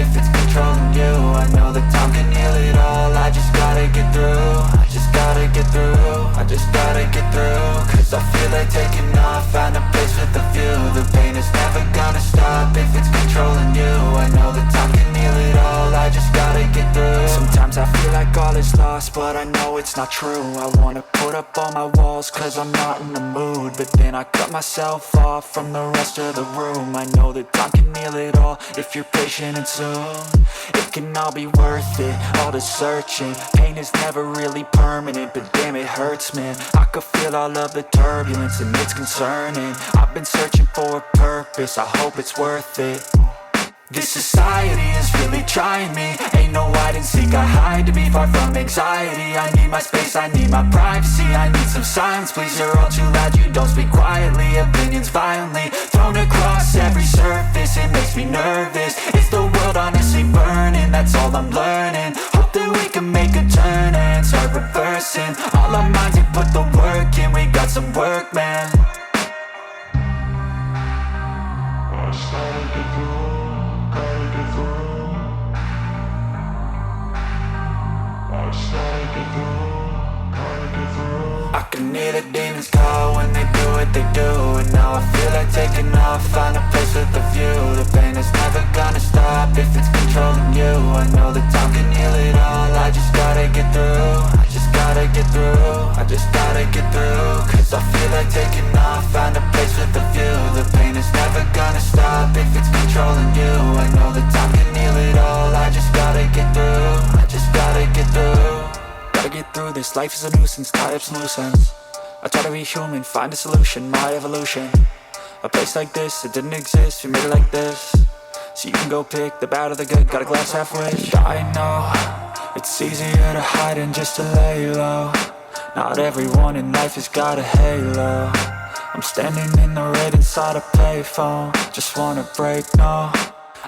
if it's controlling you. I know that time can heal it all. I just gotta get through. I just gotta get through. I just gotta get through. Cause I feel like taking off. Find a place with a view. The pain is never gonna stop if it's controlling you. I know that time can heal it all. I just gotta get through. Sometimes I feel like all is lost, but I know it's not true. I wanna put up all my walls cause I'm not in the mood, but then I cut myself off from the rest of the room. I know that time can heal it all if you're patient and soon it can all be worth it, all the searching. Pain is never really permanent, but damn it hurts, man. I could feel all of the turbulence and it's concerning. I've been searching for a purpose, I hope it's worth it. This society is really trying me. Ain't no hide and seek, I hide to be far from anxiety. I need my space, I need my privacy. I need some silence, please, you're all too loud. You don't speak quietly, opinions violently thrown across every surface. It makes me nervous, is the world honestly burning? That's all I'm learning. Hope that we can make a turn and start reversing all our minds and put the work in. We got some work, man. I can hear the demons call when they do what they do. And now I feel like taking off, find a place with a view. The pain is never gonna stop if it's controlling you. I know that time can heal it all. I just gotta get through. I just gotta get through. I just gotta get through. Cause I feel like taking off, find a place with a view. The pain is never gonna stop if it's controlling you. I know that time can heal it all. I just gotta get through. I just gotta get through. Gotta get through this, life is a nuisance, tie up some loose ends. I try to be human, find a solution, my evolution. A place like this, it didn't exist, we made it like this. So you can go pick the bad or the good, got a glass half wish. I know, it's easier to hide than just to lay low. Not everyone in life has got a halo. I'm standing in the red inside a payphone. Just wanna break, no,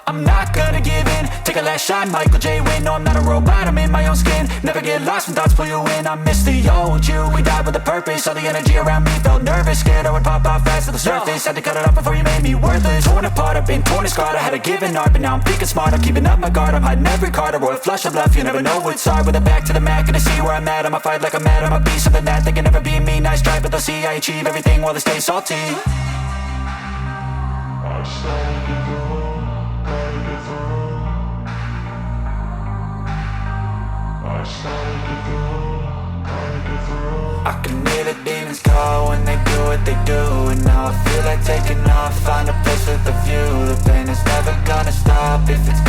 I'm not gonna give in. Take a last shot, Michael J. Win. No, I'm not a robot, I'm in my own skin. Never get lost when thoughts pull you in. I miss the old you, we died with a purpose. All the energy around me felt nervous. Scared I would pop out fast to the surface. Had to cut it off before you made me worthless. Torn apart, I've been torn and scarred. I had a given art, but now I'm thinking smart. I'm keeping up my guard, I'm hiding every card. A royal flush of love, you never know what's hard. With a back to the mat, gonna see where I'm at. I'ma fight like I'm mad, I'ma be something that they can never be me. Nice try, but they'll see I achieve everything while they stay salty. I can hear the demons call when they do what they do. And now I feel like taking off, find a place with a view. The pain is never gonna stop if it's